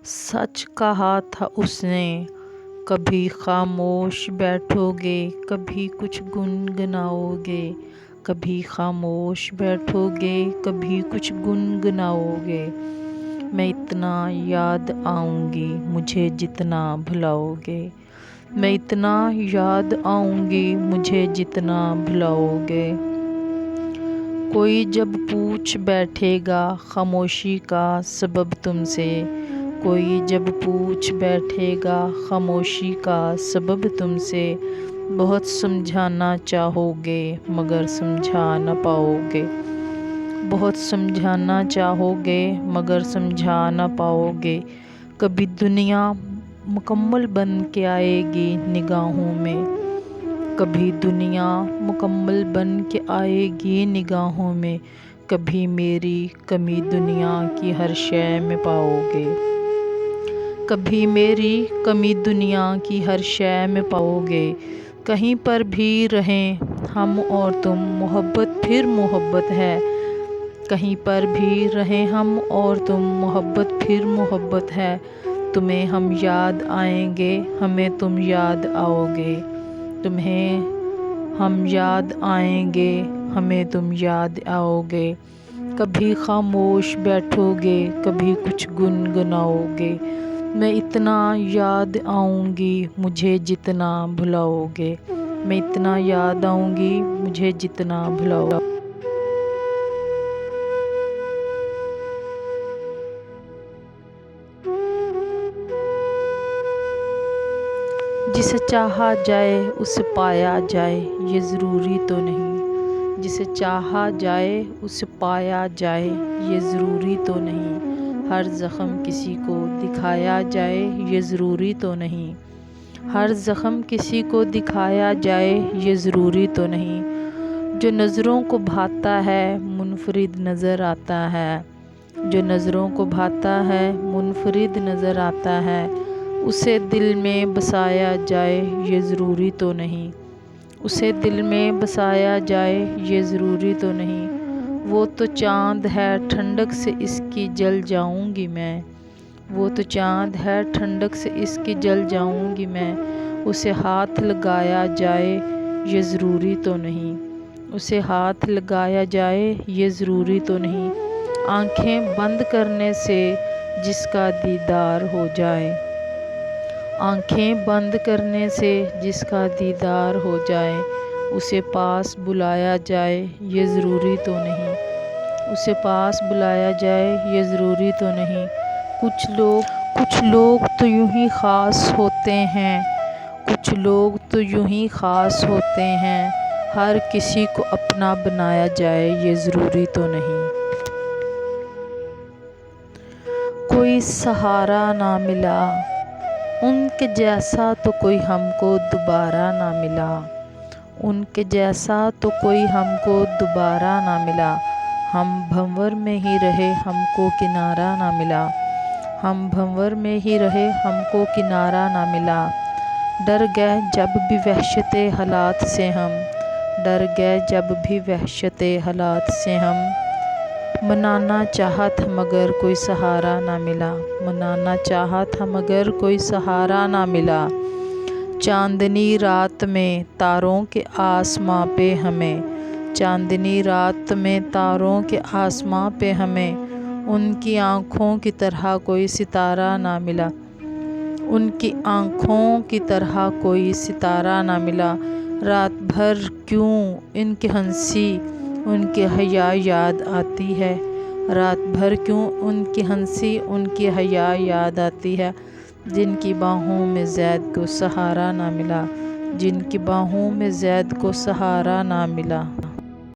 सच कहा था उसने, कभी खामोश बैठोगे, कभी कुछ गुनगुनाओगे। कभी खामोश बैठोगे, कभी कुछ गुनगुनाओगे। मैं इतना याद आऊँगी मुझे जितना भुलाओगे। मैं इतना याद आऊँगी मुझे जितना भुलाओगे। कोई जब पूछ बैठेगा खामोशी का सबब तुमसे, कोई जब पूछ बैठेगा खामोशी का सबब तुमसे, बहुत समझाना चाहोगे मगर समझा न पाओगे। बहुत समझाना चाहोगे मगर समझा न पाओगे। कभी दुनिया मुकम्मल बन के आएगी निगाहों में, कभी दुनिया मुकम्मल बन के आएगी निगाहों में। कभी मेरी कमी दुनिया की हर शय में पाओगे। कभी मेरी कमी दुनिया की हर शय में पाओगे। कहीं पर भी रहें हम और तुम, मोहब्बत फिर मोहब्बत है। कहीं पर भी रहें हम और तुम, मोहब्बत फिर मोहब्बत है। तुम्हें हम याद आएंगे, हमें तुम याद आओगे। तुम्हें हम याद आएंगे, हमें तुम याद आओगे। कभी खामोश बैठोगे, कभी कुछ गुनगुनाओगे। मैं इतना याद आऊँगी मुझे जितना भुलाओगे। मैं इतना याद आऊँगी मुझे जितना भुलाओगे। जिसे चाहा जाए उसे पाया जाए, ये ज़रूरी तो नहीं। जिसे चाहा जाए उसे पाया जाए, ये ज़रूरी तो नहीं। हर ज़ख्म किसी को दिखाया जाए, ये ज़रूरी तो नहीं। हर ज़ख्म किसी को दिखाया जाए, ये ज़रूरी तो नहीं। जो नज़रों को भाता है मुनफरिद नज़र आता है। जो नज़रों को भाता है मुनफरिद नज़र आता है। उसे दिल में बसाया जाए, ये ज़रूरी तो नहीं। उसे दिल में बसाया जाए, ये ज़रूरी तो नहीं। वो तो चाँद है ठंडक से इसकी जल जाऊंगी मैं। वो तो चाँद है ठंडक से इसकी जल जाऊंगी मैं। उसे हाथ लगाया जाए, ये ज़रूरी तो नहीं। उसे हाथ लगाया जाए, ये ज़रूरी तो नहीं। आंखें बंद करने से जिसका दीदार हो जाए। आंखें बंद करने से जिसका दीदार हो जाए। उसे पास बुलाया जाए, ये ज़रूरी तो नहीं। उसे पास बुलाया जाए, ये ज़रूरी तो नहीं। कुछ लोग तो यूं ही ख़ास होते हैं। कुछ लोग तो यूं ही ख़ास होते हैं। हर किसी को अपना बनाया जाए, ये ज़रूरी तो नहीं। कोई सहारा ना मिला उनके जैसा तो कोई हमको दोबारा ना मिला। उनके जैसा तो कोई हमको दोबारा ना मिला। हम भंवर में ही रहे हमको किनारा ना मिला। हम भंवर में ही रहे हमको किनारा ना मिला। डर गए जब भी वहशते हालात से हम। डर गए जब भी वहशते हालात से हम। मनाना चाहा था मगर कोई सहारा ना मिला। मनाना चाहा था मगर कोई सहारा ना मिला। चांदनी रात में तारों के आसमां पे हमें। चांदनी रात में तारों के आसमां पे हमें उनकी आँखों की तरह कोई सितारा ना मिला। उनकी आँखों की तरह कोई सितारा ना मिला। रात भर क्यों इनकी हंसी उनकी हया याद आती है। रात भर क्यों उनकी हंसी उनकी हया याद आती है। जिनकी बाहों में ज़ैद को सहारा ना मिला। जिनकी बाहों में ज़ैद को सहारा ना मिला।